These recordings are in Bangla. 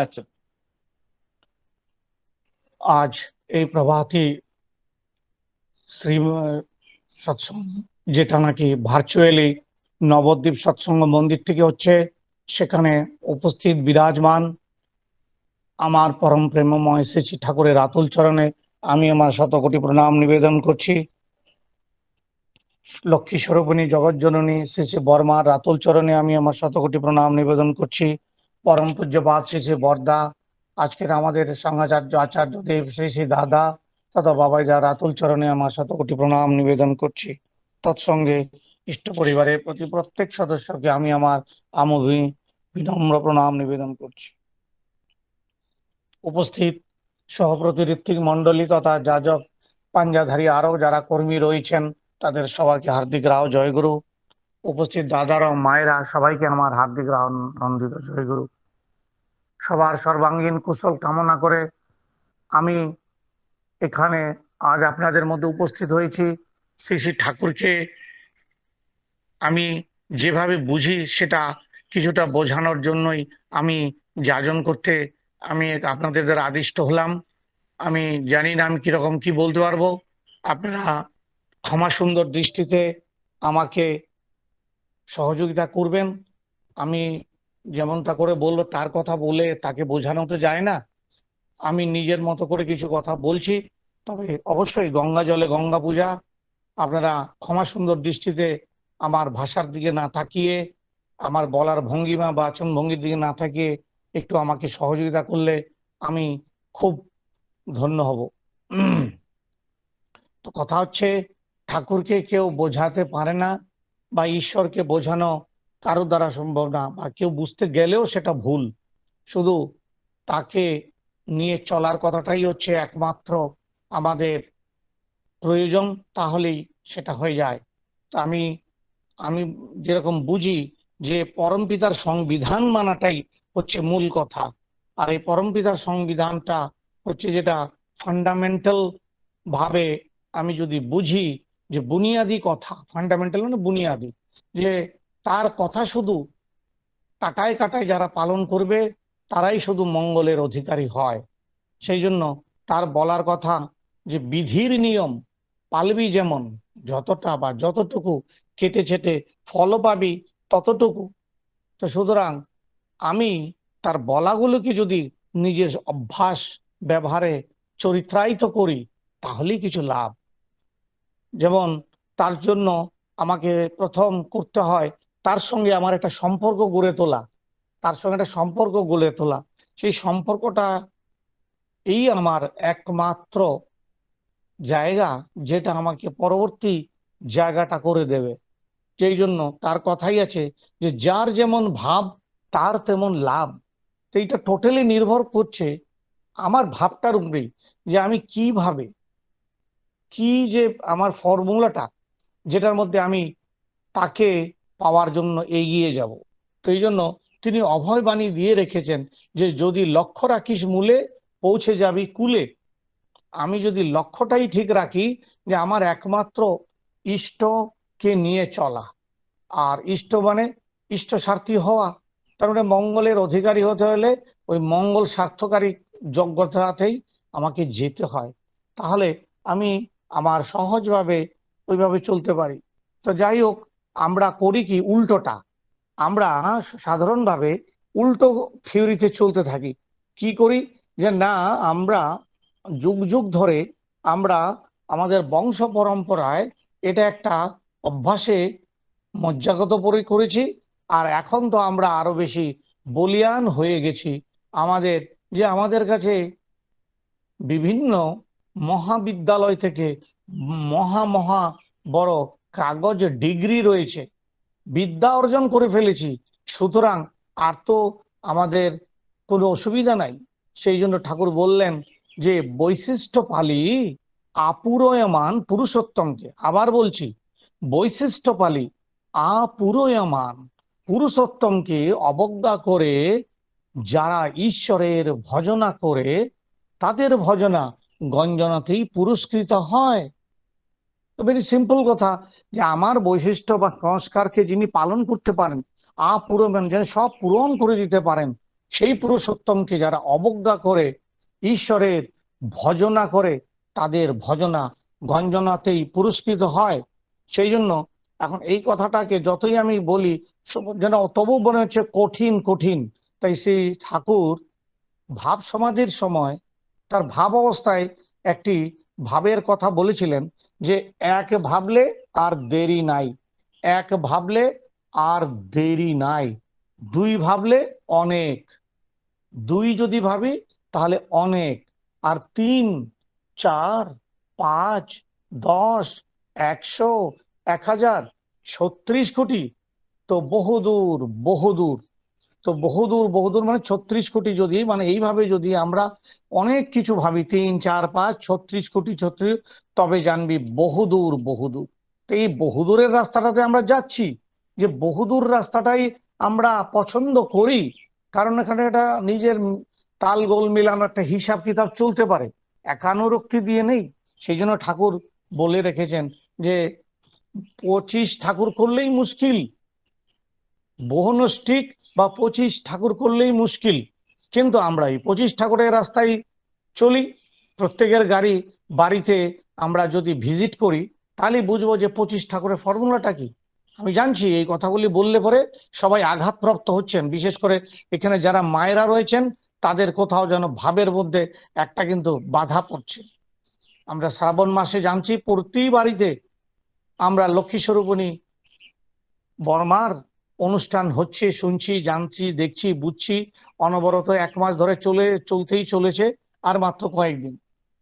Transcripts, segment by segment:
আচ্ছা। আজ এই প্রভাতী শ্রী সৎসঙ্গ, যেটা নাকি ভার্চুয়ালি নবদ্বীপ সৎসঙ্গ মন্দির থেকে হচ্ছে, সেখানে উপস্থিত বিরাজমান আমার পরম প্রেমময় শ্রী শ্রী ঠাকুরের আতুল চরণে আমি আমার শতকোটি প্রণাম নিবেদন করছি। লক্ষ্মী স্বরূপিণী জগৎজননী শ্রী শ্রী বর্মার আতুল চরণে আমি আমার শতকোটি প্রণাম নিবেদন করছি। পরম পূজ্যপাদ শ্রী শ্রী বরদা, আজকের আমাদের সংঘাচার্য আচার্যদেব শ্রী শ্রী দাদা তথা বাবাইদার আতুল চরণে আমার শতকোটি প্রণাম নিবেদন করছি। তৎসঙ্গে ইষ্ট পরিবারের প্রতি প্রত্যেক সদস্যকে আমি আমার আমোঘী বিনম্র প্রণাম নিবেদন করছি। উপস্থিত সহপ্রতিনিধি মণ্ডলী তথা যাজক পাঞ্জাধারী আরো যারা কর্মী রয়েছেন, তাদের সবাইকে হার্দিক রাও জয়গুরু। উপস্থিত দাদারা মায়েরা সবাইকে আমার হার্দিক রাও নন্দিত জয়গুরু। সবার সর্বাঙ্গীন কুশল কামনা করে আমি এখানে আজ আপনাদের মধ্যে উপস্থিত হয়েছি। শ্রী শ্রী ঠাকুরকে আমি যেভাবে বুঝি সেটা কিছুটা বোঝানোর জন্যই আমি যাজন করতে আমি আপনাদের দ্বারা আদিষ্ট হলাম। আমি জানি না আমি কিরকম কি বলতে পারবো। আপনারা ক্ষমা সুন্দর দৃষ্টিতে আমাকে সহযোগিতা করবেন। আমি যেমনটা করে বললো তার কথা বলে তাকে বোঝানো তো যায় না। আমি নিজের মতো করে কিছু কথা বলছি, তবে অবশ্যই গঙ্গা জলে গঙ্গা পূজা। আপনারা ক্ষমা সুন্দর দৃষ্টিতে আমার ভাষার দিকে না তাকিয়ে, আমার বলার ভঙ্গিমা বা আচরণ ভঙ্গির দিকে না তাকিয়ে একটু আমাকে সহযোগিতা করলে আমি খুব ধন্য হব। তো কথা হচ্ছে, ঠাকুরকে কেউ বোঝাতে পারে না বা ঈশ্বরকে বোঝানো কারো দ্বারা সম্ভব না, বা কেউ বুঝতে গেলেও সেটা ভুল। শুধু তাকে নিয়ে চলার কথাটাই হচ্ছে একমাত্র আমাদের প্রয়োজন, তাহলেই সেটা হয়ে যায়। তা আমি আমি যেরকম বুঝি যে পরমপিতার সংবিধান মানাটাই হচ্ছে মূল কথা। আর এই পরমপিতার সংবিধানটা হচ্ছে যেটা ফান্ডামেন্টাল ভাবে আমি যদি বুঝি, যে বুনিয়াদি কথা, ফান্ডামেন্টাল মানে বুনিয়াদি, যে তার কথা শুধু কাটায় কাটায় যারা পালন করবে তারাই শুধু মঙ্গলের অধিকারী হয়। সেই জন্য তার বলার কথা যে বিধির নিয়ম পালবি যেমন, যতটা বা যতটুকু কেটে ছেটে ফল পাবি ততটুকু। তো সুতরাং আমি তার বলাগুলোকে যদি নিজের অভ্যাস ব্যবহারে চরিত্রায়িত করি, তাহলেই কিছু লাভ। যেমন তার জন্য আমাকে প্রথম করতে হয় তার সঙ্গে আমার একটা সম্পর্ক গড়ে তোলা। তার সঙ্গে একটা সম্পর্ক গড়ে তোলা, সেই সম্পর্কটা এই আমার একমাত্র জায়গা যেটা আমাকে পরবর্তী জায়গাটা করে দেবে। সেই জন্য তার কথাই আছে যে যার যেমন ভাব তার তেমন লাভ। তো এইটা টোটালি নির্ভর করছে আমার ভাবটার উপরেই, যে আমি কিভাবে, কি যে আমার ফর্মুলাটা যেটার মধ্যে আমি তাকে পাওয়ার জন্য এগিয়ে যাব। তো এই জন্য তিনি অভয় বাণী দিয়ে রেখেছেন যে যদি লক্ষ্য রাখিস মূলে পৌঁছে যাবি কুলে। আমি যদি লক্ষ্যটাই ঠিক রাখি যে আমার একমাত্র ইষ্টকে নিয়ে চলা, আর ইষ্ট মানে ইষ্ট স্বার্থী হওয়া, তার মানে মঙ্গলের অধিকারী হতে হলে ওই মঙ্গল স্বার্থকারী যোগ্যতাতেই আমাকে যেতে হয়। তাহলে আমি আমার সহজভাবে ওইভাবে চলতে পারি। তো যাই হোক, আমরা করি কি উল্টোটা, আমরা সাধারণভাবে উল্টো থিওরিতে চলতে থাকি। কি করি, যে না, আমরা যুগ যুগ ধরে আমরা আমাদের বংশ পরম্পরায় এটা একটা অভ্যাসে মজ্জাগত করে করেছি। আর এখন তো আমরা আরো বেশি বলিয়ান হয়ে গেছি। আমাদের আমাদের কাছে বিভিন্ন মহাবিদ্যালয় থেকে মহা মহা বড় কাগজ ডিগ্রি রয়েছে, বিদ্যা অর্জন করে ফেলেছি। সুতরাং আর তো আমাদের কোনো অসুবিধা নাই। সেই জন্য ঠাকুর বললেন যে বৈশিষ্ট্য পালি আপুরয়মান পুরুষোত্তমকে। আবার বলছি, বৈশিষ্ট্য পালি আপুরয়মান পুরুষোত্তমকে অবজ্ঞা করে যারা ঈশ্বরের ভজনা করে, তাদের ভজনা গঞ্জনাতেই পুরস্কৃত হয়। তো ভেরি সিম্পল কথা, যে আমার বৈশিষ্ট্য বা সংস্কারকে যিনি পালন করতে পারেন, আপুরমান, যিনি সব পূরণ করে দিতে পারেন, সেই পুরুষোত্তমকে যারা অবজ্ঞা করে ঈশ্বরের ভজনা করে, তাদের ভজনা গঞ্জনাতেই পুরস্কৃত হয়। সেই জন্য এখন এই কথাটাকে যতই আমি বলি যেন তবু মনে হচ্ছে কঠিন কঠিন। তাই সেই ঠাকুর ভাব সমাধির সময় তার ভাব অবস্থায় একটি ভাবের কথা বলেছিলেন যে এক ভাবলে আর দেরি নাই, এক ভাবলে আর দেরি নাই, দুই ভাবলে অনেক, দুই যদি ভাবি তাহলে অনেক, আর তিন, চার, পাঁচ, 10, 100, 1000, 36 কোটি, তো বহুদূর বহুদূর। তো বহুদূর বহুদূর মানে 36 কোটি, যদি মানে এইভাবে যদি আমরা অনেক কিছু ভাবি, 3, 4, 5, 36 কোটি 36, তবে জানবি বহুদূর বহুদূর। তো এই বহুদূরের রাস্তাটাতে আমরা যাচ্ছি, যে বহুদূর রাস্তাটাই আমরা পছন্দ করি, কারণ এখানে এটা নিজের তাল গোল মিলানো একটা হিসাব কিতাব চলতে পারে, একানুরক্তি দিয়ে নেই। সেই জন্য ঠাকুর বলে রেখেছেন যে 25 ঠাকুর করলেই মুশকিল, বহুনষ্টিক বা 25 ঠাকুর করলেই মুশকিল। কিন্তু আমরা এই 25 ঠাকুরের রাস্তায় চলি। প্রত্যেকের বাড়িতে আমরা যদি ভিজিট করি তাহলে বুঝবো যে 25 ঠাকুরের ফর্মুলাটা কি। আমি জানছি এই কথাগুলি বললে পরে সবাই আঘাতপ্রাপ্ত হচ্ছেন, বিশেষ করে এখানে যারা মায়েরা রয়েছেন তাদের কোথাও যেন ভাবের মধ্যে একটা কিন্তু বাধা পড়ছে। আমরা শ্রাবণ মাসে জানছি প্রতি বাড়িতে আমরা লক্ষ্মী স্বরূপিণী বর্মার অনুষ্ঠান হচ্ছে, শুনছি, জানছি, দেখছি, বুঝছি, অনবরত 1 মাস ধরে চলতেই চলেছে, আর মাত্র কয়েকদিন।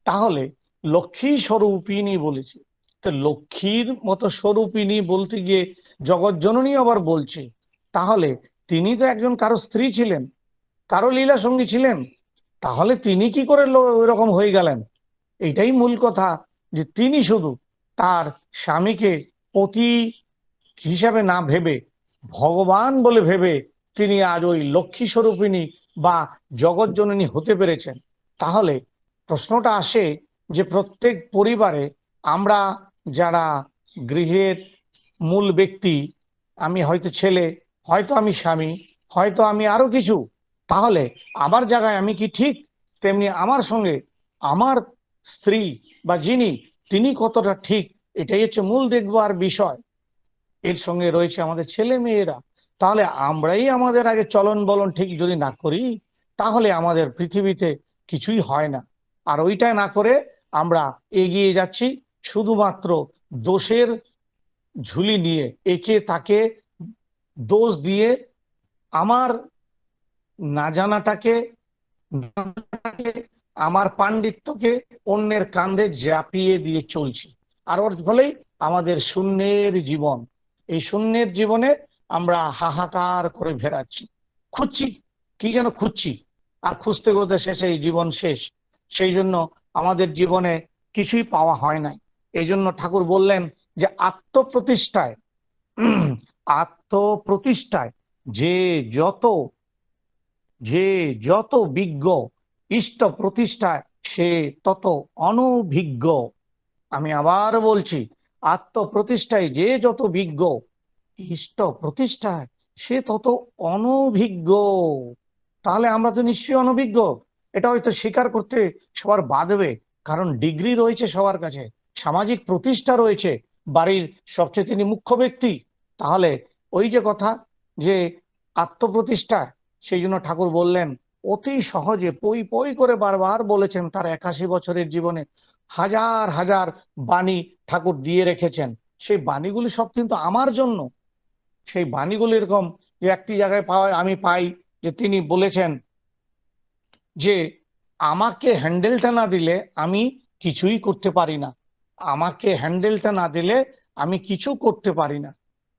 তাহলে লক্ষ্মী স্বরূপিণী বলেছে, তো লক্ষ্মীর মতো স্বরূপিণী বলতে গিয়ে জগৎ জননী আবার বলছে, তাহলে তিনি তো একজন কারো স্ত্রী ছিলেন, কারো লীলা সঙ্গী ছিলেন, তাহলে তিনি কি করে ওইরকম হয়ে গেলেন? এটাই মূল কথা, যে তিনি শুধু তার স্বামীকে পতি হিসাবে না ভেবে ভগবান বলে ভেবে তিনি আজ ওই লক্ষ্মী স্বরূপিণী বা জগৎ জননী হতে পেরেছেন। তাহলে প্রশ্নটা আসে যে প্রত্যেক পরিবারে আমরা যারা গৃহের মূল ব্যক্তি, আমি হয়তো ছেলে, হয়তো আমি স্বামী, হয়তো আমি আরো কিছু, তাহলে আমার জায়গায় আমি কি ঠিক? তেমনি আমার সঙ্গে আমার স্ত্রী বা যিনি, তিনি কতটা ঠিক, এটাই হচ্ছে মূল দেখবার বিষয়। এর সঙ্গে রয়েছে আমাদের ছেলে মেয়েরা। তাহলে আমরাই আমাদের আগে চলন বলন ঠিক যদি না করি, তাহলে আমাদের পৃথিবীতে কিছুই হয় না। আর ওইটা না করে আমরা এগিয়ে যাচ্ছি শুধুমাত্র দোষের ঝুলি নিয়ে, একে তাকে দোষ দিয়ে আমার না জানাটাকে, আমার পাণ্ডিত্যকে অন্যের কাঁধে চাপিয়ে দিয়ে চলছি। আর ওর ফলেই আমাদের শূন্যের জীবন। এই শূন্যের জীবনে আমরা হাহাকার করে বেড়াচ্ছি, খুঁজছি, কি যেন খুঁজছি, আর খুঁজতে খুঁজতে শেষে এই জীবন শেষ। সেই জন্য আমাদের জীবনে কিছুই পাওয়া হয় নাই। এই জন্য ঠাকুর বললেন যে আত্মপ্রতিষ্ঠায়, আত্মপ্রতিষ্ঠায় যে যত যে যত বিজ্ঞ, ইষ্ট প্রতিষ্ঠায় সে তত অনভিজ্ঞ। আমি আবার বলছি, আত্মপ্রতিষ্ঠায় যে যত বিজ্ঞ, ইষ্ট প্রতিষ্ঠায় সে তত অনভিজ্ঞ। তাহলে আমরা তো নিশ্চয়ই অনভিজ্ঞ, এটা হয়তো স্বীকার করতে সবার বাধবে, কারণ ডিগ্রি রয়েছে সবার কাছে, সামাজিক প্রতিষ্ঠা রয়েছে, বাড়ির সবচেয়ে তিনি মুখ্য ব্যক্তি। তাহলে ওই যে কথা যে আত্মপ্রতিষ্ঠা, সেই জন্য ঠাকুর বললেন অতি সহজে পই পই করে বারবার বলেছেন, তার 81 বছরের জীবনে হাজার হাজার বাণী ঠাকুর দিয়ে রেখেছেন। সেই বাণীগুলি সব কিন্তু আমার জন্য। সেই বাণীগুলি এরকম যে একটি জায়গায় আমি পাই যে তিনি বলেছেন যে আমাকে হ্যান্ডেলটা না দিলে আমি কিছুই করতে পারি না, আমাকে হ্যান্ডেলটা না দিলে আমি কিছু করতে পারি না।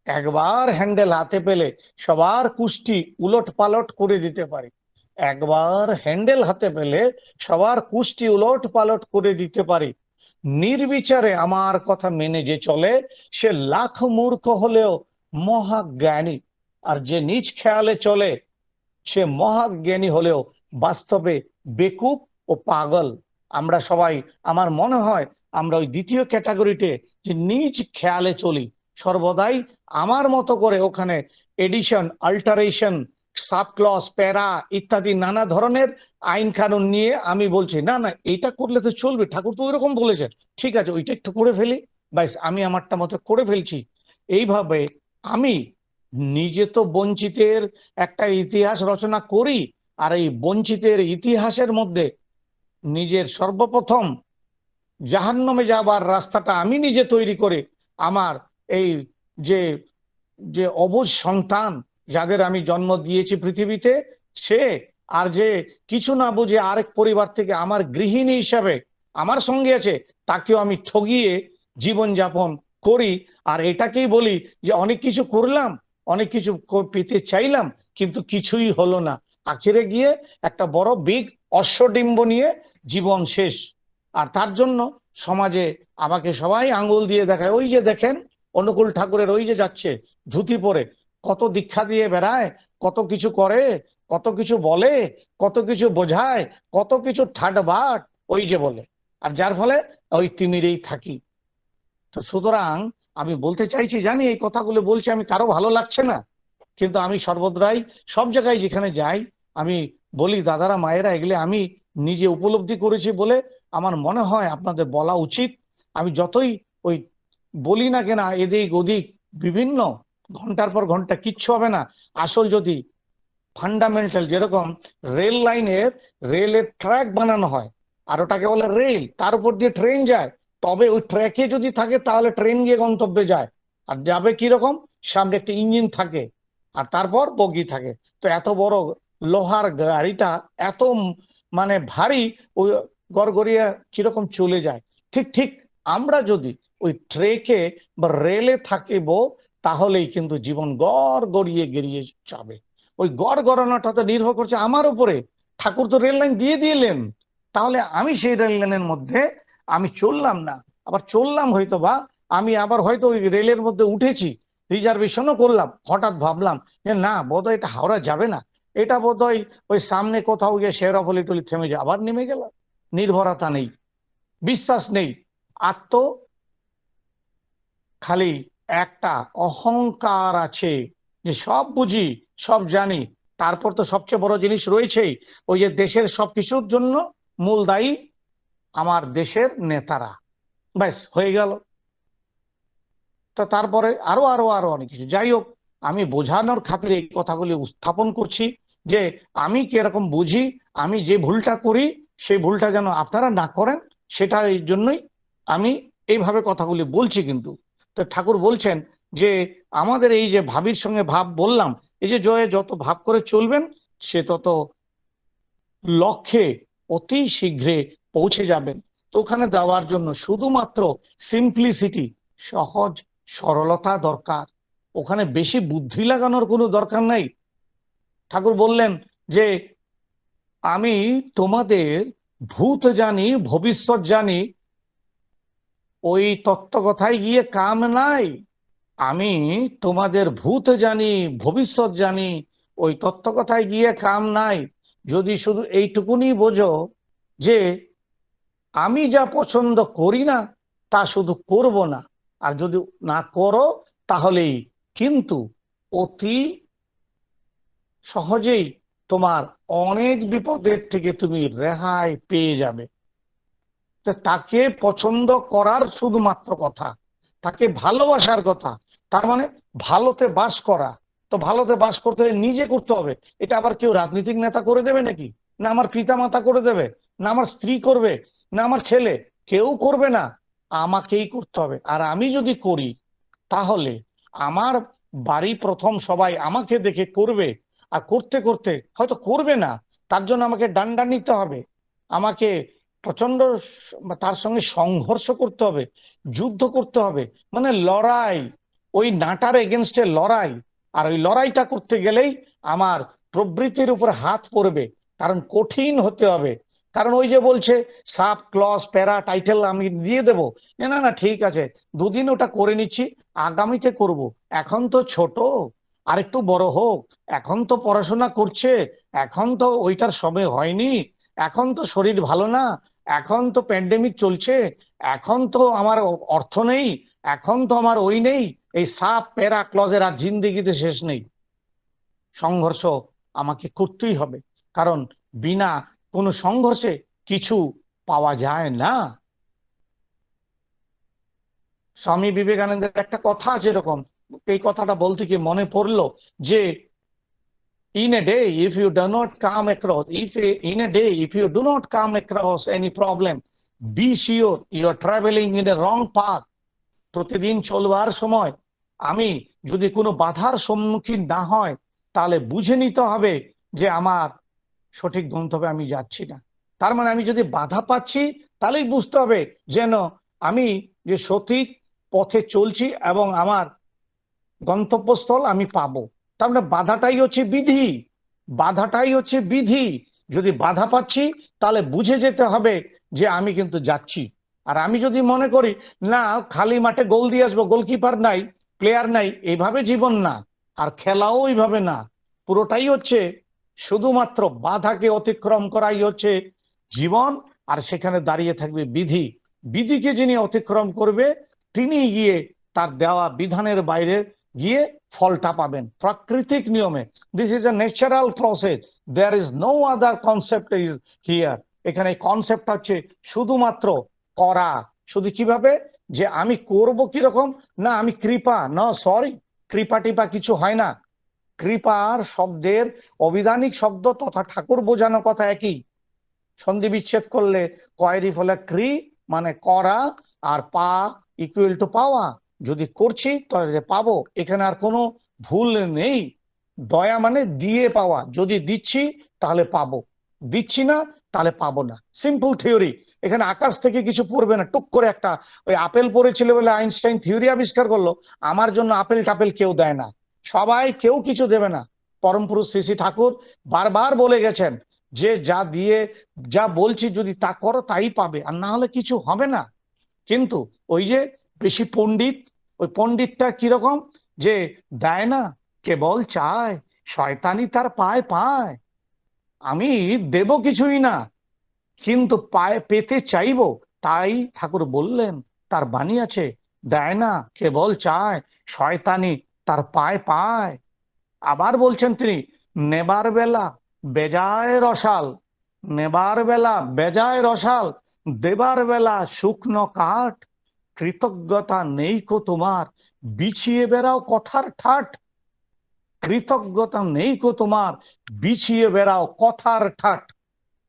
একবার হ্যান্ডেল হাতে পেলে সবার কুষ্টি উলট পালট করে দিতে পারি, একবার হ্যান্ডেল হাতে পেলে সবার কুষ্টি উলট পালট করে দিতে পারি। নির্বিচারে আমার কথা মেনে যে চলে সে লাখ মূর্খ হলেও মহাজ্ঞানী, আর যে নিজ খেয়ালে চলে সে মহাজ্ঞানী হলেও বাস্তবে বেকুব ও পাগল। আমরা সবাই, আমার মনে হয় আমরা ওই দ্বিতীয় ক্যাটাগরিতে, যে নিজ খেয়ালে চলি, সর্বদাই আমার মতো করে ওখানে এডিশন, আল্টারেশন, সাব ক্লজ, প্যারা ইত্যাদি নানা ধরনের আইন কানুন নিয়ে আমি বলছি না না এইটা করলে তো চলবে, ঠাকুর তো ওইরকম বলেছেন, ঠিক আছে ওইটা একটু করে ফেলি, ব্যাস আমি আমারটা মতো করে ফেলছি। এইভাবে আমি নিজে তো বঞ্চিতের একটা ইতিহাস রচনা করি, আর এই বঞ্চিতের ইতিহাসের মধ্যে নিজের সর্বপ্রথম জাহান্নামে যাবার রাস্তাটা আমি নিজে তৈরি করে আমার এই যে যে অবুঝ সন্তান যাদের আমি জন্ম দিয়েছি পৃথিবীতে, সে আর যে কিছু না বুঝে আরেক পরিবার থেকে আমার গৃহিণী হিসাবে আমার সঙ্গে আছে, তাকেও আমি ঠগিয়ে জীবন যাপন করি। আর এটাকেই বলি যে অনেক কিছু করলাম, অনেক কিছু পেতে চাইলাম, কিন্তু কিছুই হলো না, আখেরে গিয়ে একটা বড় বিগ অশ্বডিম্ব নিয়ে জীবন শেষ। আর তার জন্য সমাজে আমাকে সবাই আঙ্গুল দিয়ে দেখায়, ওই যে দেখেন অনুকূল ঠাকুরের ওই যে যাচ্ছে ধুতি পরে, কত দীক্ষা দিয়ে বেড়ায়, কত কিছু করে, কত কিছু বলে, কত কিছু বোঝায়, কত কিছু ঠাট বাট ওই যে বলে, আর যার ফলে ওই তিমিরেই থাকি। তো সুতরাং আমি বলতে চাইছি, জানি এই কথাগুলো বলছি আমি কারো ভালো লাগছে না, কিন্তু আমি সর্বদাই সব জায়গায় যেখানে যাই আমি বলি, দাদারা মায়েরা এগুলো আমি নিজে উপলব্ধি করেছি বলে আমার মনে হয় আপনাদের বলা উচিত। আমি যতই ওই বলি না কেনা এদিক ওদিক বিভিন্ন ঘন্টার পর ঘন্টা, কিচ্ছু হবে না। আসল যদি ফান্ডামেন্টাল, যেরকম রেল লাইনের রেলের ট্র্যাক বানানো হয় আর ওটাকে বলে রেল, তার উপর দিয়ে ট্রেন যায়, তবে ওই ট্র্যাকে যদি থাকে তাহলে ট্রেন গিয়ে গন্তব্যে যায়। আর যাবে কিরকম, সামনে একটা ইঞ্জিন থাকে আর তারপর বগি থাকে। তো এত বড় লোহার গাড়িটা এত মানে ভারী, ওই গড়গড়িয়ে কিরকম চলে যায়। ঠিক ঠিক আমরা যদি ওই ট্রেকে বা রেলে থাকিব, তাহলেই কিন্তু জীবন গড় গড়িয়ে গড়িয়ে যাবে। ওই গড় গড়ানোটা তো নির্ভর করছে আমার উপরে। ঠাকুর তো রেল লাইন দিয়ে দিলেন, তাহলে আমি সেই রেল লাইনের মধ্যে আমি চললাম না, আবার চললাম হয়তো বা আমি আবার হয়তো ওই রেলের মধ্যে উঠেছি, রিজার্ভেশনও করলাম, হঠাৎ ভাবলাম যে না বোধহয় এটা হাওড়া যাবে না, এটা বোধহয় ওই সামনে কোথাও গিয়ে শেরাফলি টলি থেমে যায়, আবার নেমে গেল। নির্ভরতা নেই, বিশ্বাস নেই, আত্ম খালি একটা অহংকার আছে যে সব বুঝি, সব জানি। তারপর তো সবচেয়ে বড় জিনিস রয়েছেই, ওই যে দেশের সবকিছুর জন্য মূল দায়ী আমার দেশের নেতারা, ব্যাস হয়ে গেল। তো তারপরে আরো আরো আরো অনেক কিছু, যাই হোক আমি বোঝানোর খাতিরে এই কথাগুলি উত্থাপন করছি যে আমি কিরকম বুঝি, আমি যে ভুলটা করি সেই ভুলটা যেন আপনারা না করেন, সেটা এই জন্যই আমি এইভাবে কথাগুলি বলছি। কিন্তু তো ঠাকুর বলছেন যে আমাদের এই যে ভাবির সঙ্গে ভাব বললাম, এই যে জয়ে যত ভাব করে চলবেন সে তত লক্ষ্যে অতি শীঘ্রে পৌঁছে যাবেন। তো ওখানে যাওয়ার জন্য শুধুমাত্র সিম্পলিসিটি, সহজ সরলতা দরকার, ওখানে বেশি বুদ্ধি লাগানোর কোনো দরকার নাই। ঠাকুর বললেন যে আমি তোমাদের ভূত জানি, ভবিষ্যৎ জানি, ওই তত্ত্ব কথায় গিয়ে কাম নাই। আমি তোমাদের ভূত জানি, ভবিষ্যৎ জানি, ওই তত্ত্ব কথায় গিয়ে কাম নাই। যদি শুধু এইটুকুনি বোঝো যে আমি যা পছন্দ করি না তা শুধু করব না, আর যদি না করো তাহলেই কিন্তু অতি সহজেই তোমার অনেক বিপদের থেকে তুমি রেহাই পেয়ে যাবে। তো তাকে পছন্দ করার শুধুমাত্র কথা, তাকে ভালোবাসার কথা, তার মানে ভালোতে বাস করা। তো ভালোতে বাস করতে হলে নিজে করতে হবে। এটা আবার কেউ রাজনৈতিক নেতা করে দেবে নাকি, না আমার পিতা মাতা করে দেবে, না আমার স্ত্রী করবে, না আমার ছেলে, কেউ করবে না, আমাকেই করতে হবে। আর আমি যদি করি তাহলে আমার বাড়ি প্রথম সবাই আমাকে দেখে করবে, আর করতে করতে হয়তো করবে না, তার জন্য আমাকে ডান্ডা নিতে হবে, আমাকে প্রচন্ড তার সঙ্গে সংঘর্ষ করতে হবে, যুদ্ধ করতে হবে, মানে লড়াই, ওই নাটার এগেনস্টে লড়াই। আর ওই লড়াইটা করতে গেলেই আমার প্রবৃত্তির উপর হাত পড়বে, কারণ কঠিন হতে হবে। কারণ ওই যে বলছে সাব ক্লজ প্যারা টাইটেল আমি দিয়ে দেবো, না না ঠিক আছে দুদিন ওটা করে নিচ্ছি, আগামীতে করব, এখন তো ছোট, আর একটু বড় হোক, এখন তো পড়াশোনা করছে, এখন তো ওইটার সময় হয়নি, এখন তো শরীর ভালো না, এখন তো প্যান্ডেমিক চলছে, এখন তো আমার অর্থ নেই, এখন তো আমার ওই নেই। এই সাব প্যারা ক্লজের আর জিন্দিগিতে শেষ নেই। সংঘর্ষ আমাকে করতেই হবে, কারণ বিনা কোনো সংঘর্ষে কিছু পাওয়া যায় না। স্বামী বিবেকানন্দের একটা কথা আছে এরকম, এই কথাটা বলতে কি মনে পড়লো যে in a day if you do not come across if in a day if you do not come across any problem, be sure you are traveling in a wrong path. প্রতিদিন চলবার সময় আমি যদি কোনো বাধার সম্মুখীন না হয়, তাহলে বুঝে নিতে হবে যে আমার সঠিক গন্তব্যে আমি যাচ্ছি না। তার মানে আমি যদি বাধা পাচ্ছি, তাহলেই বুঝতে হবে যেন আমি যে সঠিক পথে চলছি এবং আমার গন্তব্যস্থল আমি পাবো। তার মানে বাধাটাই হচ্ছে বিধি, বাধাটাই হচ্ছে বিধি। যদি বাধা পাচ্ছি, তাহলে বুঝে যেতে হবে যে আমি কিন্তু যাচ্ছি। আর আমি যদি মনে করি না খালি মাঠে গোল দিয়ে আসবো, গোলকিপার নাই, প্লেয়ার নাই, এইভাবে জীবন না, আর খেলাও এইভাবে না। পুরোটাই হচ্ছে শুধুমাত্র বাধাকে অতিক্রম করাই হচ্ছে জীবন। আর সেখানে দাঁড়িয়ে থাকবে বিধি। বিধিকে যিনি অতিক্রম করবে, তিনি গিয়ে তার দেওয়া বিধানের বাইরে গিয়ে ফলটা পাবেন প্রাকৃতিক নিয়মে। This is a natural process, there is no other concept is here. এখানে কনসেপ্ট হচ্ছে শুধুমাত্র করা। শুধু কিভাবে, যে আমি করব কিরকম, না আমি কৃপা, না সরি, কৃপা টিপা কিছু হয় না। কৃপার শব্দের অবিধানিক শব্দ তথা ঠাকুর বোঝানো কথা একই। সন্ধি বিচ্ছেদ করলে কয়েরই ফলে ক্রি মানে করা, আর পা ইকুয়াল টু পাওয়া। যদি করছি তাহলে পাবো, এখানে আর কোনো ভুল নেই। দয়া মানে দিয়ে পাওয়া, যদি দিচ্ছি তাহলে পাবো, দিচ্ছি না তাহলে পাবো না। Simple theory. এখানে আকাশ থেকে কিছু পড়বে না। টুক করে একটা ওই আপেল পড়েছিল বলে আইনস্টাইন থিওরি আবিষ্কার করলো, আমার জন্য আপেল টাপেল কেউ দেয় না, সবাই কেউ কিছু দেবে না। পরম পুরুষ শ্রী শ্রী ঠাকুর বারবার বলে গেছেন যে যা দিয়ে, যা বলছি যদি তা করো তাই পাবে, আর না হলে কিছু হবে না। কিন্তু ওই যে বেশি পণ্ডিত, ওই পণ্ডিতটা কিরকম, যে দেয় না, কেবল চায়, শয়তানি তার পায় পায়। আমি দেব কিছুই না, কিন্তু পায়ে পেতে চাইবো। তাই ঠাকুর বললেন, তার বাণী আছে, দেয় না কেবল চায়, শয়তানি তার পায় পায়। আবার বলছেন তিনি, নেবার বেলা বেজায় রসাল, নেবার বেলা বেজায় রসাল, দেবার বেলা শুকনো কাঠ, কৃতজ্ঞতা নেই কো তোমার, বিছিয়ে বেড়াও কথার ঠাট। কৃতজ্ঞতা নেই কো তোমার, বিছিয়ে বেড়াও কথার ঠাট।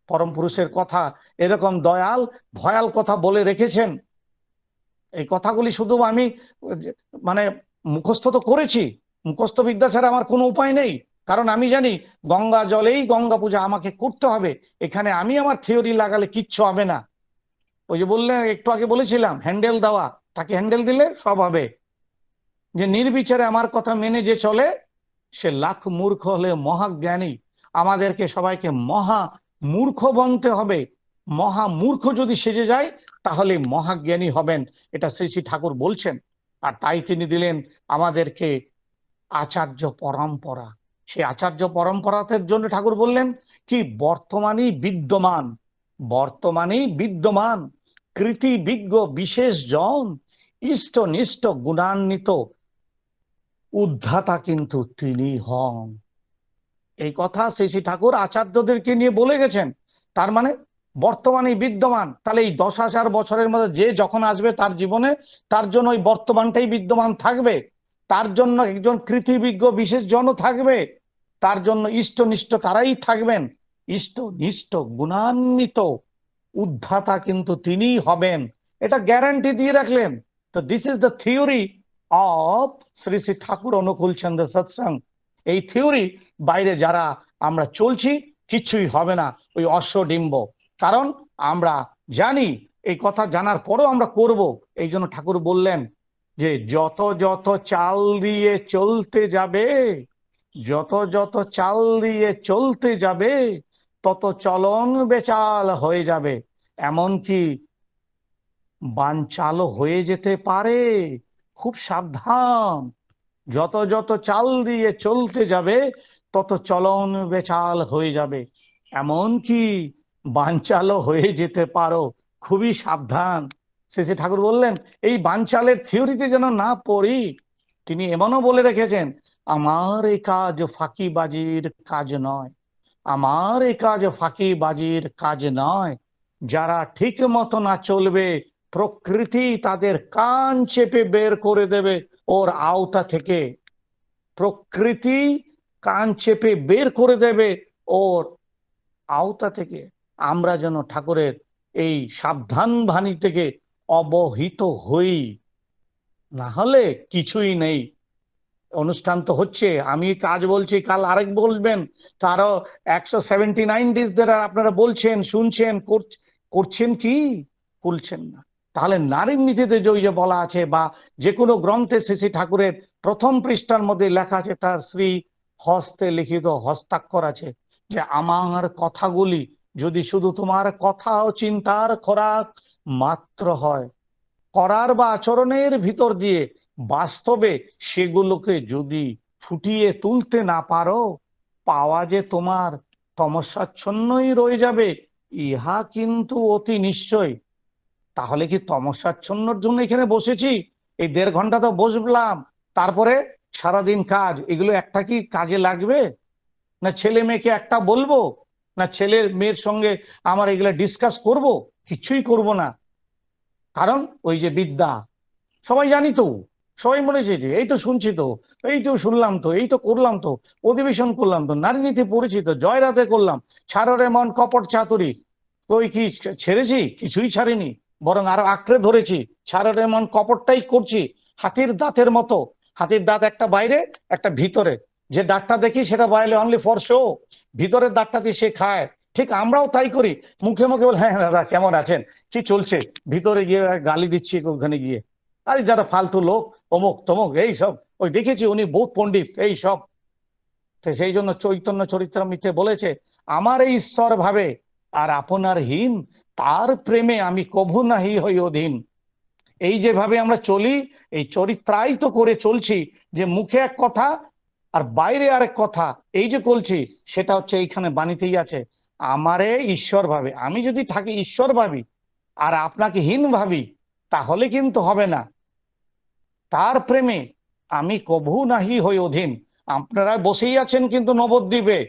পরম পুরুষের কথা এরকম দয়াল ভয়াল কথা বলে রেখেছেন। এই কথাগুলি শুধু আমি মানে মুখস্থ তো করেছি, মুখস্থ বিদ্যা ছাড়া আমার কোনো উপায় নেই। কারণ আমি জানি গঙ্গা জলেই গঙ্গা পূজা আমাকে করতে হবে। এখানে আমি আমার থিওরি লাগালে কিচ্ছু হবে না। ওই যে বললেন, একটু আগে বলেছিলাম হ্যান্ডেল দেওয়া, তাকে হ্যান্ডেল দিলে সব হবে। যে নির্বিচারে আমার কথা মেনে যে চলে, সে লাখ মূর্খ হলে মহাজ্ঞানী। আমাদেরকে সবাইকে মহা মূর্খ বনতে হবে। মহা মূর্খ যদি সেজে যায়, তাহলে মহাজ্ঞানী হবেন, এটা শ্রী শ্রী ঠাকুর বলছেন। আর তাই তিনি দিলেন আমাদেরকে আচার্য পরম্পরা। সেই আচার্য পরম্পরাতের জন্য ঠাকুর বললেন কি, বর্তমানেই বিদ্যমান, বর্তমানেই বিদ্যমান কৃতি বিজ্ঞ বিশেষ জন, ইষ্ট নিষ্ঠ গুণান্বিত উদ্ধাতা কিন্তু তিনি হন। এই কথা শ্রী শ্রী ঠাকুর আচার্যদেরকে নিয়ে বলে গেছেন। তার মানে বর্তমানে বিদ্যমান, তাহলে এই 10,000 বছরের মধ্যে যে যখন আসবে তার জীবনে, তার জন্য ওই বর্তমানটাই বিদ্যমান থাকবে। তার জন্য একজন কৃতিবিজ্ঞ বিশেষ জনও থাকবে, তার জন্য ইষ্টনিষ্ঠ তারাই থাকবেন। ইষ্টনিষ্ঠ গুণান্বিত উদ্ধাতা কিন্তু তিনিই হবেন, এটা গ্যারান্টি দিয়ে রাখলেন। তো this is the theory of Shri Shri Thakur Anukul Chandra Satsang. এই থিওরি বাইরে যারা আমরা চলছি, কিচ্ছুই হবে না, ওই অশ্বডিম্ব। কারণ আমরা জানি, এই কথা জানার পরেও আমরা করব। এই জন্য ঠাকুর বললেন যে যত যত চাল দিয়ে চলতে যাবে, যত যত চাল দিয়ে চলতে যাবে, তত চলন বেচাল হয়ে যাবে। এমনকি বানচালও হয়ে যেতে পারে, খুব সাবধান। যত যত চাল দিয়ে চলতে যাবে, তত চলন বেচাল হয়ে যাবে। এমনকি বানচালও হয়ে যেতে পারো, খুবই সাবধান। শেষে ঠাকুর বললেন এই বানচালের থিওরিতে যেন না পড়ি। তিনি এমনও বলে রেখেছেন, আমার এ কাজ ফাঁকিবাজির কাজ নয়, আমার এ কাজ ফাঁকিবাজির কাজ নয়। যারা ঠিক মতো না চলবে, প্রকৃতি তাদের কান চেপে বের করে দেবে ওর আওতা থেকে। প্রকৃতি কান চেপে বের করে দেবে ওর আওতা থেকে। আমরা যেন ঠাকুরের এই সাবধান বাণী থেকে অবহিত হই, না হলে কিছুই নেই। অনুষ্ঠান তো হচ্ছে, আমি কাজ বলছি, কাল আরেক বলবেন, তারও 179 ডিজ দ্বারা আপনারা বলছেন, শুনছেন, করছেন কি? করছেন না। তাহলে নারীর নীতিতে যে ওই যে বলা আছে, বা যে কোনো গ্রন্থে শ্রী শ্রী ঠাকুরের প্রথম পৃষ্ঠার মধ্যে লেখা আছে, তার শ্রী হস্তে লিখিত হস্তাক্ষর আছে, যে আমার কথাগুলি যদি শুধু তোমার কথা ও চিন্তার খোরাক মাত্র হয়, করার বা আচরণের ভিতর দিয়ে বাস্তবে সেগুলোকে যদি ফুটিয়ে তুলতে না পারো, পাওয়া যে তোমার তমসাচ্ছন্নই রয়ে যাবে, ইহা কিন্তু অতি নিশ্চয়। তাহলে কি তমসাচ্ছন্নর জন্য এখানে বসেছি? এই 1.5 ঘন্টা তো বসলাম, তারপরে সারাদিন কাজ, এগুলো একটা কি কাজে লাগবে? না ছেলে মেয়েকে একটা বলবো, না ছেলের মেয়ের সঙ্গে আমার এগুলো ডিসকাস করব? কিছুই করব না। কারণ ওই যে বিদ্যা, সবাই জানি তো, সবাই বলেছে যে এই তো শুনছি তো, এই তো শুনলাম তো, এই তো করলাম তো, অধিবেশন করলাম তো, নারী নীতি পড়েছি তো, জয়রাতে করলাম, ছাড়রে মন কপট চাতুরি, ওই কি ছেড়েছি? কিছুই ছাড়িনি, বরং আরো আঁকড়ে ধরেছি। ছাড়রে মন কপটটাই করছি, হাতির দাঁতের মতো। হাতির দাঁত একটা বাইরে, একটা ভিতরে। যে দাঁতটা দেখি সেটা বাইরে অনলি ফর শো, ভিতরের দাঁতটা দিয়ে সে খায়। ঠিক আমরাও তাই করি, মুখে মুখে বল হ্যাঁ দাদা কেমন আছেন, কি চলছে, ভিতরে গিয়ে গালি দিচ্ছি ওখানে গিয়ে। আরে যারা ফালতু লোক, অমুক তমুক এই সব, ওই দেখেছি উনি বহুত পণ্ডিত এই সব। তো সেই জন্য চৈতন্য চরিতামৃতে বলেছে, আমার এই ঈশ্বর ভাবে আর আপনার হীন, তার প্রেমে আমি কভু নাহি হই অধীন। এই যেভাবে আমরা চলি, এই চরিত্রায়িত করে চলছি, যে মুখে এক কথা আর বাইরে আরেক কথা, এই যে বলছি, সেটা হচ্ছে এইখানে বাণীতেই আছে। আমারে ঈশ্বর ভাবে, আমি যদি থাকি ঈশ্বর ভাবি আর আপনাকে হীন ভাবি, তাহলে কিন্তু হবে না। তার প্রেমে আমি কভু নাহি হই অধীন। আপনারা বসেই আছেন কিন্তু নবদ্বীপে,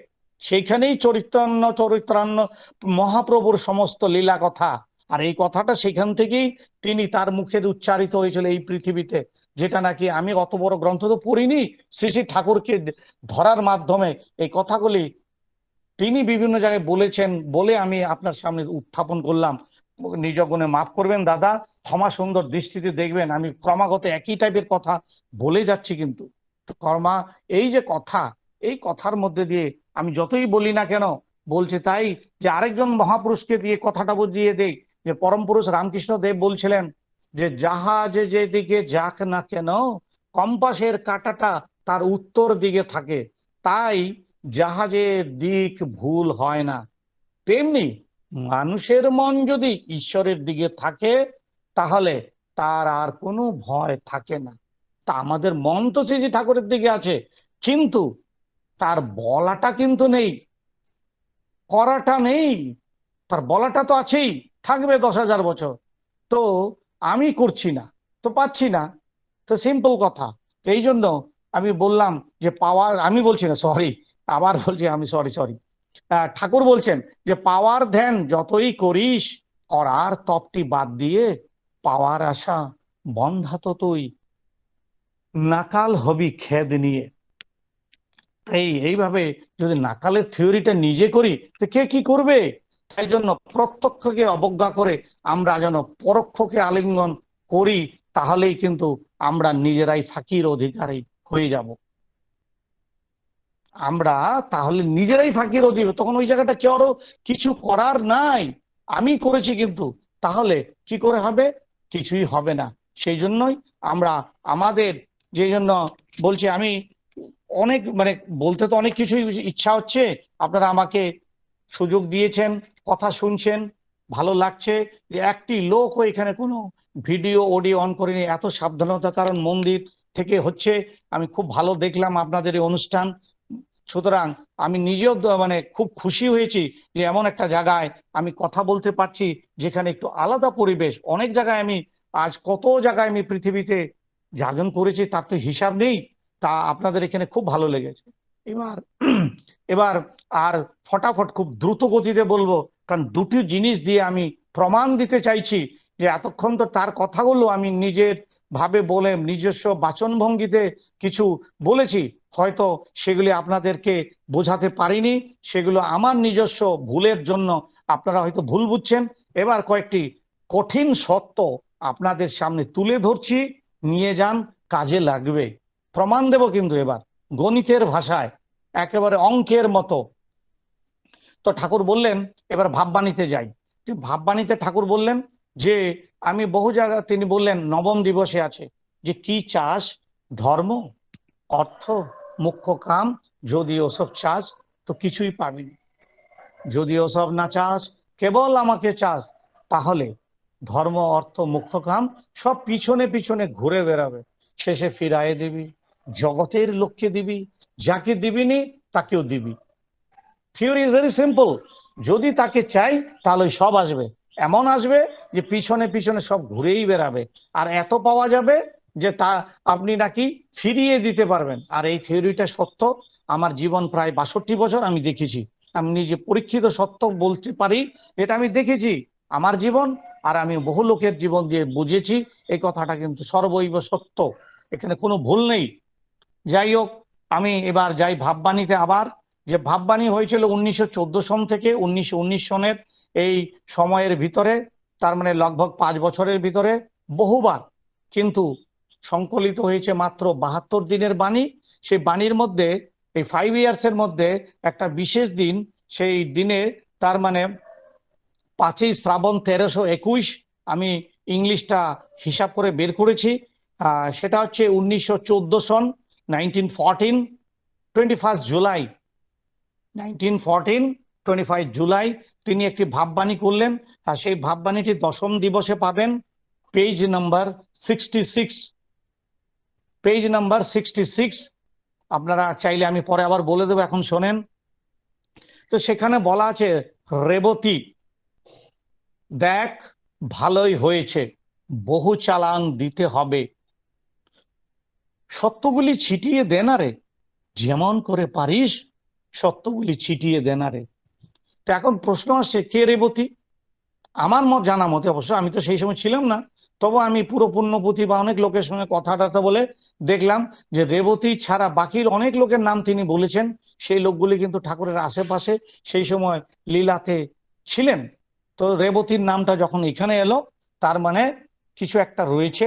সেইখানেই চরিত্রান্ন মহাপ্রভুর সমস্ত লীলা কথা। আর এই কথাটা সেখান থেকেই তিনি তার মুখে উচ্চারিত হয়েছিল এই পৃথিবীতে, যেটা নাকি আমি অত বড় গ্রন্থ তো পড়িনি, শ্রী শ্রী ঠাকুরকে ধরার মাধ্যমে এই কথাগুলি তিনি বিভিন্ন জায়গায় বলেছেন বলে আমি আপনার সামনে উত্থাপন করলাম। নিজ গুণে মাফ করবেন দাদা, ক্ষমা সুন্দর দৃষ্টিতে দেখবেন, আমি ক্রমাগত একই টাইপের কথা বলে যাচ্ছি, কিন্তু কর্মা এই যে কথা, এই কথার মধ্যে দিয়ে আমি যতই বলি না কেন, বলছে তাই যে আরেকজন মহাপুরুষকে দিয়ে কথাটা বুঝিয়ে দেই, যে পরম পুরুষ রামকৃষ্ণ দেব বলছিলেন যে জাহাজে যেদিকে যাক না কেন, কম্পাসের কাঁটাটা তার উত্তর দিকে থাকে, তাই জাহাজের দিক ভুল হয় না। তেমনি মানুষের মন যদি ঈশ্বরের দিকে থাকে, তাহলে তার আর কোনো ভয় থাকে না। তা আমাদের মন তো শ্রী ঠাকুরের দিকে আছে, কিন্তু তার বলাটা কিন্তু নেই, করাটা নেই। তার বলাটা তো আছেই, থাকবে 10,000 বছর। তো আমি করছি না, তো পাচ্ছি না, তো সিম্পল কথা। এই জন্য আমি বললাম যে পাওয়ার, আমি বলছি না, সরি, আবার বলছি আমি, সরি সরি। ঠাকুর বলছেন যে পাওয়ার ধ্যান যতই করিস, করার তপটি বাদ দিয়ে পাওয়ার আশা বন্ধা ততই নাকাল হবি খেদ নিয়ে। এইভাবে যদি নাকালের থিওরিটা নিজে করি, তো কে কি করবে? তাই জন্য প্রত্যক্ষকে অবজ্ঞা করে আমরা যেন পরোক্ষকে আলিঙ্গন করি, তাহলেই কিন্তু আমরা নিজেরাই ফাঁকির অধিকারী হয়ে যাব। আমরা তাহলে নিজেরাই ফাঁকির অধীন, তখন ওই জায়গাটা কেউ আরো কিছু করার নাই। আমি করেছি কিন্তু, তাহলে কি করে হবে? কিছুই হবে না। সেই জন্যই আমরা আমাদের, যে জন্য বলছি আমি, অনেক মানে বলতে তো অনেক কিছুই ইচ্ছা হচ্ছে, আপনারা আমাকে সুযোগ দিয়েছেন, কথা শুনছেন, ভালো লাগছে। যে একটি লোকও এখানে কোনো ভিডিও অডিও অন করেনি, এত সাবধানতা, কারণ মন্দির থেকে হচ্ছে। আমি খুব ভালো দেখলাম আপনাদের এই অনুষ্ঠান। সুতরাং আমি নিজেও মানে খুব খুশি হয়েছি যে এমন একটা জায়গায় আমি কথা বলতে পারছি, যেখানে একটু আলাদা পরিবেশ। অনেক জায়গায় আমি, আজ কত জায়গায় আমি পৃথিবীতে যাজন করেছি, তার তো হিসাব নেই। তা আপনাদের এখানে খুব ভালো লেগেছে। এবার এবার আর ফটাফট খুব দ্রুত গতিতে বলবো, কারণ দুটি জিনিস দিয়ে আমি প্রমাণ দিতে চাইছি যে এতক্ষণ তো তার কথাগুলো আমি নিজের ভাবে বলে নিজস্ব বাচনভঙ্গিতে কিছু বলেছি, হয়তো সেগুলি আপনাদেরকে বোঝাতে পারিনি, সেগুলো আমার নিজস্ব ভুলের জন্য আপনারা হয়তো ভুল বুঝছেন। এবার কয়েকটি কঠিন সত্য আপনাদের সামনে তুলে ধরছি, নিয়ে যান, কাজে লাগবে। প্রমাণ দেব কিন্তু এবার গণিতের ভাষায়, একেবারে অঙ্কের মতো। তো ঠাকুর বললেন এবার ভাববাণীতে যাই। ভাববাণীতে ঠাকুর বললেন যে আমি বহু জায়গা তিনি বললেন নবম দিবসে আছে যে কি চাস, ধর্ম, অর্থ, মুখ্য কাম, যদি ওসব চাস তো কিছুই পাবি না। যদি ওসব না চাস, কেবল আমাকে চাস, তাহলে ধর্ম, অর্থ, মুখ্য কাম সব পিছনে পিছনে ঘুরে বেড়াবে, শেষে ফিরায়ে দিবি, জগতের লোককে দিবি, যাকে দিবিনি তাকেও দিবি। Theory is very simple. যদি তাকে চাই তাহলে সব আসবে, এমন আসবে যে পিছনে পিছনে সব ঘুরেই বেড়াবে, আর এত পাওয়া যাবে যে তা আপনি নাকি ফিরিয়ে দিতে পারবেন। আর এই থিওরিটা সত্য, আমার জীবন প্রায় 62 বছর আমি দেখেছি, আমি নিজে পরীক্ষিত সত্য বলতে পারি, এটা আমি দেখেছি আমার জীবন, আর আমি বহু লোকের জীবন দিয়ে বুঝেছি এই কথাটা কিন্তু সর্বৈব সত্য, এখানে কোনো ভুল নেই। যাই হোক, আমি এবার যাই ভাববাণীতে। আবার যে ভাববাণী হয়েছিল 1914 সন থেকে 1919 সনের এই সময়ের ভিতরে, তার মানে লগভগ 5 বছরের ভিতরে বহুবার, কিন্তু সংকলিত হয়েছে মাত্র 72 দিনের বাণী। সেই বাণীর মধ্যে এই 5 ইয়ার্সের মধ্যে একটা বিশেষ দিন, সেই দিনে তার মানে 5ই শ্রাবণ 1321, আমি ইংলিশটা হিসাব করে বের করেছি, সেটা হচ্ছে 1914 সন, 1914, 21 জুলাই, 1914, 25 জুলাই তিনি একটি ভাববাণী করলেন। আর সেই ভাববাণীটি 10ম দিবসে পাবেন, পেজ নাম্বার 66, পেজ নাম্বার 66। আপনারা চাইলে আমি পরে আবার বলে দেবো, এখন শোনেন। তো সেখানে বলা আছে, রেবতী দেখ ভালোই হয়েছে, বহু চালান দিতে হবে, সত্যগুলি ছিটিয়ে দে না রে, যেমন করে পারিস সত্যগুলি ছিটিয়ে দে না রে। তো এখন প্রশ্ন আসছে কে রেবতী? আমার মত জানা মতে, অবশ্য আমি তো সেই সময় ছিলাম না, তবু আমি পুরো পুণ্যপতি বা অনেক লোকের সঙ্গে কথাটা বলে দেখলাম যে রেবতী ছাড়া বাকির অনেক লোকের নাম তিনি বলেছেন, সেই লোকগুলি কিন্তু ঠাকুরের আশেপাশে সেই সময় লীলাতে ছিলেন। তো রেবতীর নামটা যখন এখানে এলো, তার মানে কিছু একটা রয়েছে।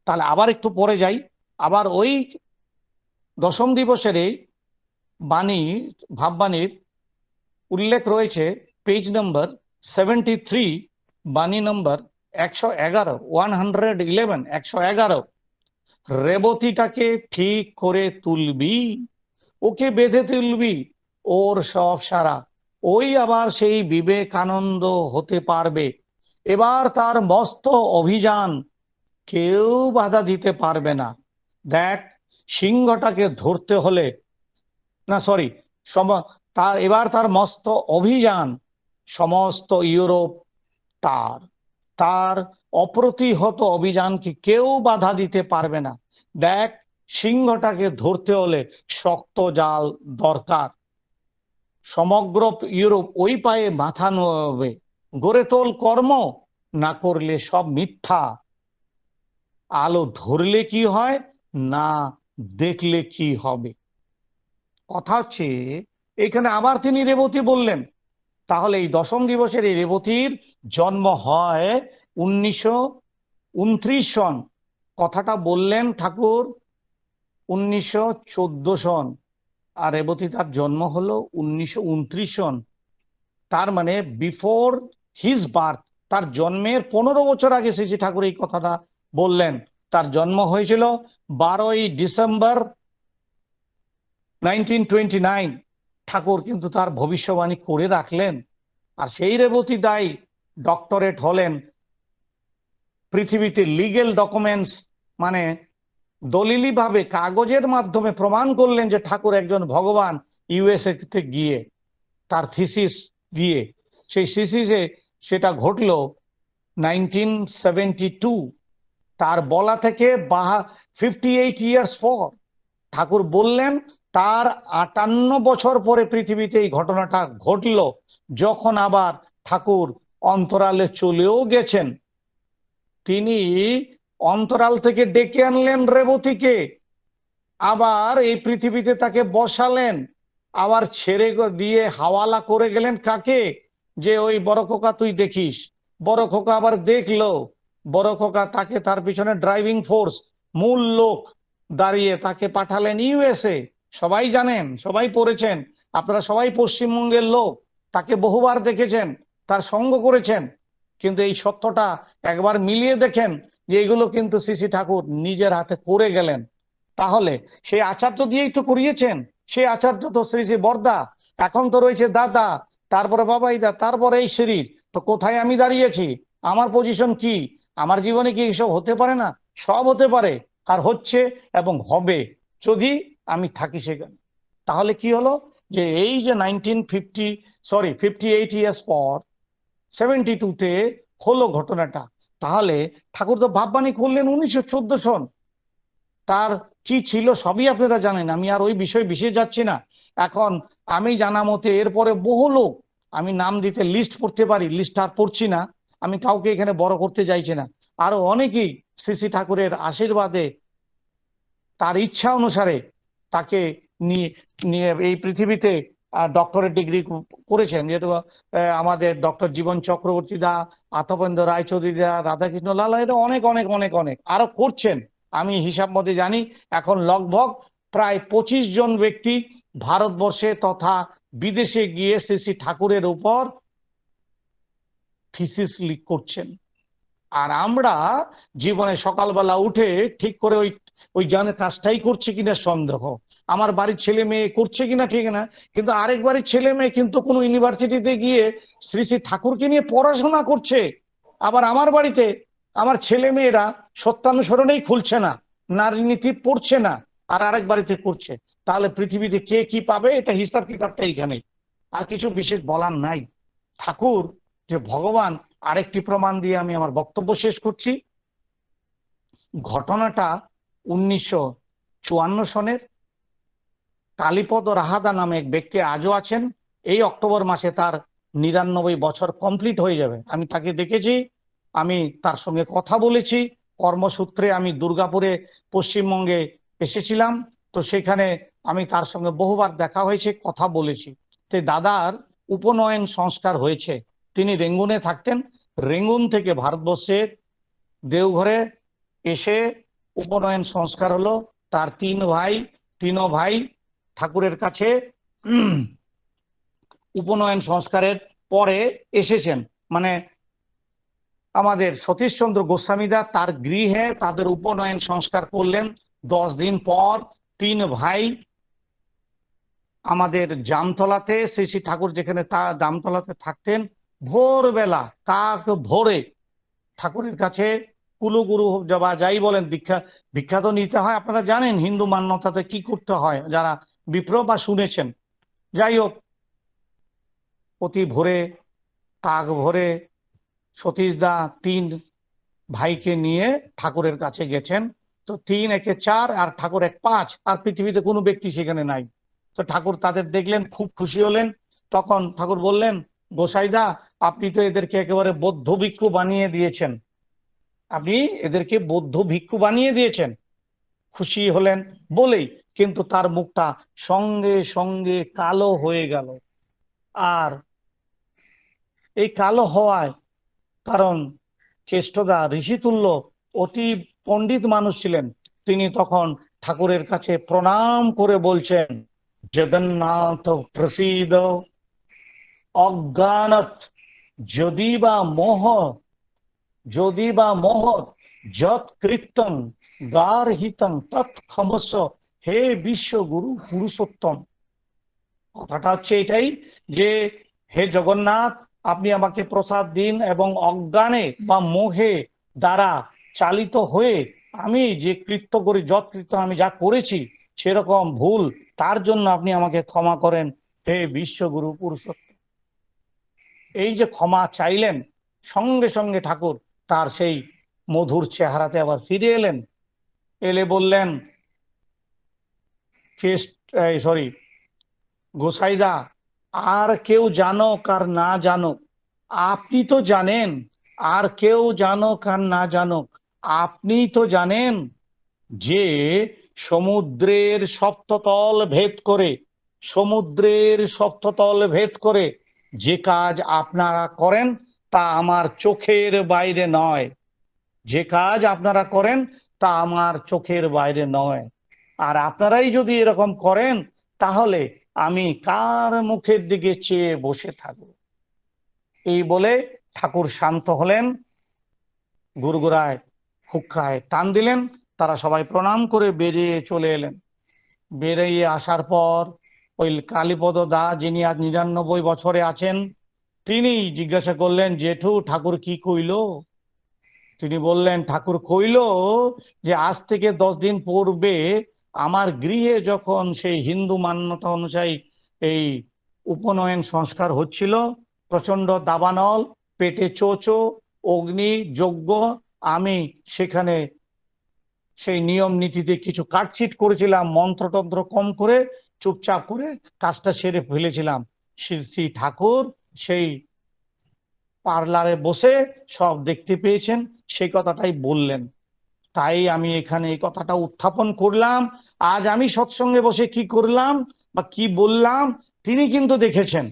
তাহলে আবার একটু পরে যাই, আবার ওই 10ম দিবসের এই বাণী, ভাববাণীর উল্লেখ রয়েছে পেজ নাম্বার 73, বাণী নম্বর 111, 111, 111। রেবতীটাকে ঠিক করে তুলবি, ওকে বেঁধে তুলবি, ওর সব সারা, ওই আবার সেই বিবেকানন্দ হতে পারবে। এবার তার মস্ত অভিযান, কেউ বাধা দিতে পারবে না। দেখ, সিংহটাকে ধরতে হলে, না সরি, তার এবার তার মস্ত অভিযান, সমস্ত ইউরোপ তার, তার অপ্রতিহত অভিযানকে কেউ বাধা দিতে পারবে না। দেখ, সিংহটাকে ধরতে হলে শক্ত জাল দরকার, সমগ্র ইউরোপ ওই পায়ে মাথা নোয়াবে। গড়ে তোল কর্ম, না করলে সব মিথ্যা, আলো ধরলে কি হয়, না দেখলে কি হবে। কথা হচ্ছে এখানে আবার তিনি রেবতী বললেন। তাহলে এই 10ম দিবসের এই রেবতীর জন্ম হয় 1929 সন, কথাটা বললেন ঠাকুর 1914 সন, আর রেবতী তার জন্ম হলো 1929 সন। তার মানে বিফোর হিজ বার্থ, তার জন্মের 15 বছর আগে শ্রী ঠাকুর এই কথাটা বললেন। তার জন্ম হয়েছিল 12ই ডিসেম্বর 1929। ঠাকুর কিন্তু তার ভবিষ্যবাণী করে রাখলেন। আর সেই রেবতী দাই ডক্টরেট হলেন, পৃথিবীতে লিগেল ডকুমেন্টস মানে দলিলি ভাবে কাগজের মাধ্যমে প্রমাণ করলেন যে ঠাকুর একজন ভগবান, ইউএসএ তে গিয়ে তার থিসিস দিয়ে। সেই থিসিসে সেটা ঘটলো 1972, তার বলা থেকে 58 ইয়ার্স পর। ঠাকুর বললেন তার 58 বছর পরে পৃথিবীতে এই ঘটনাটা ঘটলো, যখন আবার ঠাকুর অন্তরালে চলেও গেছেন। তিনি অন্তরাল থেকে ডেকে আনলেন রেবতীকে, আবার এই পৃথিবীতে তাকে বসালেন, আবার ছেড়ে দিয়ে হাওয়ালা করে গেলেন কাকে, যে ওই বড় খোকা তুই দেখিস। বড় খোকা আবার দেখলো। বড় খোকা তাকে, তার পিছনে ড্রাইভিং ফোর্স, মূল লোক দাঁড়িয়ে তাকে পাঠালেন ইউএসএ। সবাই জানেন, সবাই পড়েছেন, আপনারা সবাই পশ্চিমবঙ্গের লোক, তাকে বহুবার দেখেছেন, তার সঙ্গ করেছেন। কিন্তু এই সত্যটা একবার মিলিয়ে দেখেন যে এগুলো কিন্তু শ্রী ঠাকুর নিজের হাতে করে গেলেন। তাহলে সেই আচার্য দিয়েই তো করিয়েছেন। সেই আচার্য তো শ্রী শ্রী বরদা, এখন তো রয়েছে দাদা, তারপরে বাবাইদা, তারপরে এই শরীর। তো কোথায় আমি দাঁড়িয়েছি? আমার পজিশন কি? আমার জীবনে কি এসব হতে পারে না? সব হতে পারে, আর হচ্ছে এবং হবে, যদি আমি থাকি সেখানে। তাহলে কি হলো, যে এই যে 58 ইয়ার্স পর 72-তে হলো ঘটনাটা। তাহলে ঠাকুর তো ভাববাণী করলেন 1914 সন। তার কি ছিল সবই আপনারা জানেন, আমি আর ওই বিষয়ে বিশেষ যাচ্ছি না। এখন আমি জানা মতে এরপরে বহু লোক, আমি নাম দিতে লিস্ট পড়তে পারি, লিস্ট আর পড়ছি না, আমি কাউকে এখানে বড় করতে চাইছি না। আরো অনেকেই শ্রী ঠাকুরের আশীর্বাদে, তার ইচ্ছা অনুসারে তাকে নিয়ে নিয়ে এই পৃথিবীতে ডক্টরেট ডিগ্রি করেছেন। যেহেতু আমাদের ডক্টর জীবন চক্রবর্তী দা, আতপেন্দ্র রায়চৌধুরী দা, রাধাকৃষ্ণ লালা, এটা অনেক অনেক অনেক অনেক আরো করছেন। আমি হিসাব মতে জানি এখন লগভগ প্রায় 25 জন ব্যক্তি ভারতবর্ষে তথা বিদেশে গিয়ে শ্রী ঠাকুরের উপর থিসিস লিক করছেন। আর আমরা জীবনে সকালবেলা উঠে ঠিক করে ওই ওই জানে কাজটাই করছে কিনা সন্দেহ। আমার বাড়ির ছেলে মেয়ে করছে কিনা ঠিক না, কিন্তু আরেক বাড়ির ছেলে মেয়ে কিন্তু কোনো ইউনিভার্সিটিতে গিয়ে শ্রী শ্রী ঠাকুরকে নিয়ে পড়াশোনা করছে। আবার আমার বাড়িতে আমার ছেলে মেয়েরা সত্যানুসরণেই খুলছে না, নারী নীতি পড়ছে না, আর আরেক বাড়িতে করছে। তাহলে পৃথিবীতে কে কি পাবে, এটা হিসাব কিতাবটা এইখানে, আর কিছু বিশেষ বলার নাই। ঠাকুর যে ভগবান, আরেকটি প্রমাণ দিয়ে আমি আমার বক্তব্য শেষ করছি। ঘটনাটা 1954 সনের। কালীপদ রাহাদা নামে এক ব্যক্তি আজও আছেন। এই অক্টোবর মাসে তার 99 বছর কমপ্লিট হয়ে যাবে। আমি তাকে দেখেছি, আমি তার সঙ্গে কথা বলেছি, কর্মসূত্রে আমি দুর্গাপুরে পশ্চিমবঙ্গে এসেছিলাম। তো সেখানে আমি তার সঙ্গে বহুবার দেখা হয়েছে, কথা বলেছি। তো দাদার উপনয়ন সংস্কার হয়েছে। তিনি রেঙ্গুনে থাকতেন, রেঙ্গুন থেকে ভারতবর্ষের দেওঘরে এসে উপনয়ন সংস্কার হলো। তার তিনও ভাই ঠাকুরের কাছে উপনয়ন সংস্কারের পরে এসেছেন। মানে আমাদের সতীশচন্দ্র গোস্বামীদা তার গৃহে তাদের উপনয়ন সংস্কার করলেন। 10 দিন পর 3 ভাই আমাদের জামতলাতে, শ্রী ঠাকুর যেখানে তা জামতলাতে থাকতেন, ভোরবেলা কাক ভোরে ঠাকুরের কাছে কুলুগুরু বা যাই বলেন ভিক্ষা তো নিতে হয়। আপনারা জানেন হিন্দু মান্যতাতে কি করতে হয়, যারা বিপ্র বা শুনেছেন। যাই হোক, অতি ভোরে কাক ভোরে সতীশ দা 3 ভাইকে নিয়ে ঠাকুরের কাছে গেছেন। তো 3 একে 4 আর ঠাকুর 1 5, আর পৃথিবীতে কোনো ব্যক্তি সেখানে নাই। তো ঠাকুর তাদের দেখলেন, খুব খুশি হলেন। তখন ঠাকুর বললেন, গোসাইদা আপনি তো এদেরকে একেবারে বৌদ্ধ ভিক্ষু বানিয়ে দিয়েছেন, আপনি এদেরকে বৌদ্ধ ভিক্ষু বানিয়ে দিয়েছেন। খুশি হলেন বলেই কিন্তু তার মুখটা সঙ্গে সঙ্গে কালো হয়ে গেল। আর এই কালো হওয়ায় কারণ কেষ্টদা ঋষিতুল্য অতি পণ্ডিত মানুষ ছিলেন। তিনি তখন ঠাকুরের কাছে প্রণাম করে বলছেন, জগন্নাথ প্রসীদ, অজ্ঞানত যদি বা মোহ যৎ কৃত্যং গার্হিতং তৎ ক্ষমস্ব, হে বিশ্বগুরু পুরুষোত্তম। কথাটা হচ্ছে এটাই যে, হে জগন্নাথ আপনি আমাকে প্রসাদ দিন, এবং অজ্ঞানে বা মোহে দ্বারা চালিত হয়ে আমি যে কৃত্য করি, যৎ কৃত্য আমি যা করেছি সেরকম ভুল, তার জন্য আপনি আমাকে ক্ষমা করেন, হে বিশ্বগুরু পুরুষোত্তম। এই যে ক্ষমা চাইলেন, সঙ্গে সঙ্গে ঠাকুর তার সেই মধুর চেহারাতে আবার ফিরে এলেন। এলে বললেন, কেষ্ট, সরি, গোসাইদা, আর কেউ জানুক আর না জানুক, আপনি তো জানেন। আর কেউ জানুক আর না জানুক, আপনি তো জানেন যে সমুদ্রের সপ্ততল ভেদ করে, সমুদ্রের সপ্ততল ভেদ করে যে কাজ আপনারা করেন তা আমার চোখের বাইরে নয়। যে কাজ আপনারা করেন তা আমার চোখের বাইরে নয়। আর আপনারাই যদি এরকম করেন, তাহলে আমি কার মুখের দিকে চেয়ে বসে থাকব? এই বলে ঠাকুর শান্ত হলেন, গুড়গুড়ায় হুক্কায় টান দিলেন। তারা সবাই প্রণাম করে বেরিয়ে চলে এলেন। বেরিয়ে আসার পর ওই কালীপদ দা, যিনি আজ 99 বছরে আছেন, তিনি জিজ্ঞাসা করলেন, জেঠু ঠাকুর কি কইল? তিনি বললেন, ঠাকুর কইল যে আজ থেকে 10 দিন পূর্বে আমার গৃহে যখন সেই হিন্দু মান্যতা অনুযায়ী এই উপনয়ন সংস্কার হচ্ছিল, প্রচন্ড দাবানল, পেটে চোচো, অগ্নি যজ্ঞ, আমি সেখানে সেই নিয়ম নীতিতে কিছু কাটছিট করেছিলাম, মন্ত্রতন্ত্র কম করে চুপচাপ করে কাজটা সেরে ফেলেছিলাম। শ্রী শ্রী ঠাকুর সেই পার্লারে বসে সব দেখতে পেয়েছেন, সেই কথাটাই বললেন। তাই আমি এখানে এই কথাটা উত্থাপন করলাম। আজ আমি সৎসঙ্গে বসে কি করলাম বা কি বললাম, তিনি কিন্তু দেখেছেন।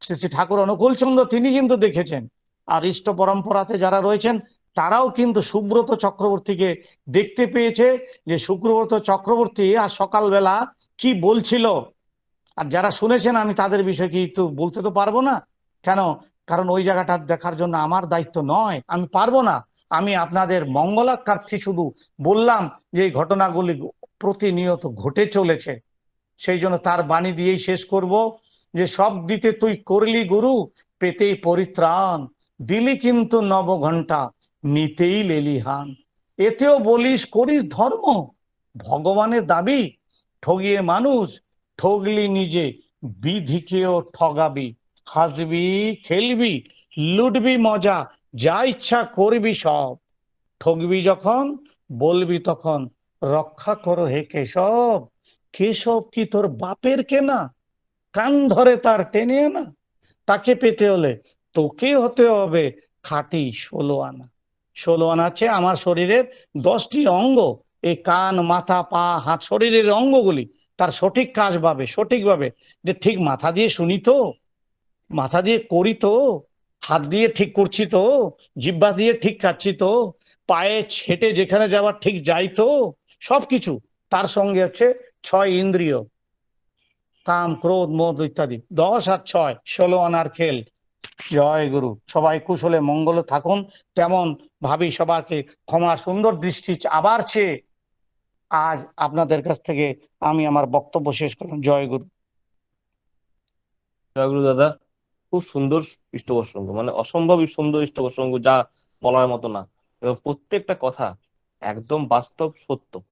শ্রী শ্রী ঠাকুর অনুকূলচন্দ্র তিনি কিন্তু দেখেছেন। আর ইষ্ট পরম্পরাতে যারা রয়েছেন তারাও কিন্তু সুব্রত চক্রবর্তীকে দেখতে পেয়েছে, যে সুব্রত চক্রবর্তী আর সকালবেলা কি বলছিল। আর যারা শুনেছেন আমি তাদের বিষয়ে কি একটু বলতে তো পারবো না। কেন? কারণ ওই জায়গাটা দেখার জন্য আমার দায়িত্ব নয়, আমি পারবো না। আমি আপনাদের মঙ্গলাকাঙ্ক্ষী শুধু বললাম যে এই ঘটনাগুলি প্রতিনিয়ত ঘটে চলেছে। সেই জন্য তার বাণী দিয়েই শেষ করব, যে সব দিতে তুই করলি গুরু, পেতেই পরিত্রাণ, দিলি কিন্তু 9 ঘন্টা, নিতেই লেলি হান। এতেও বলিস করিস ধর্ম, ভগবানের দাবি, ঠগিয়ে মানুষ, ঠগলি নিজে, বিধিকেও ঠগাবি, হাসবি খেলবি, লুটবি মজা, যা ইচ্ছা করবি সব, ঠকবি যখন বলবি তখন, রক্ষা করো হে কেশব। কেশব কি তোর বাপের কেনা? কান ধরে তার টেনে আনা। তাকে পেতে হলে তোকে হতে হবে খাঁটি 16 আনা। 16 আনা আছে আমার শরীরের 10টি অঙ্গ। এই কান, মাথা, পা, হাত, শরীরের অঙ্গগুলি তার সঠিক কাজ পাবে সঠিকভাবে। যে ঠিক মাথা দিয়ে শুনি তো, মাথা দিয়ে করি তো, হাত দিয়ে ঠিক করছি তো, জিহ্বা দিয়ে ঠিক খাচ্ছি তো, পায়ে হেঁটে যেখানে যাওয়ার ঠিক যাই তো, সবকিছু। তার সঙ্গে হচ্ছে 6 ইন্দ্রিয়, কাম ক্রোধ মোদ ইত্যাদি। 10 আর 6, 16 আনার খেল। জয় গুরু। সবাই কুশলে মঙ্গলে থাকুন। তেমন ভাবি সবাইকে ক্ষমা সুন্দর দৃষ্টি আবার চেয়ে আজ আপনাদের কাছ থেকে আমি আমার বক্তব্য শেষ করলাম। জয় গুরু। জয়গুরু দাদা, খুব সুন্দর ইষ্ট প্রসঙ্গ, মানে অসম্ভব সুন্দর ইষ্ট প্রসঙ্গ, যা বলার মতো না। এবং প্রত্যেকটা কথা একদম বাস্তব সত্য।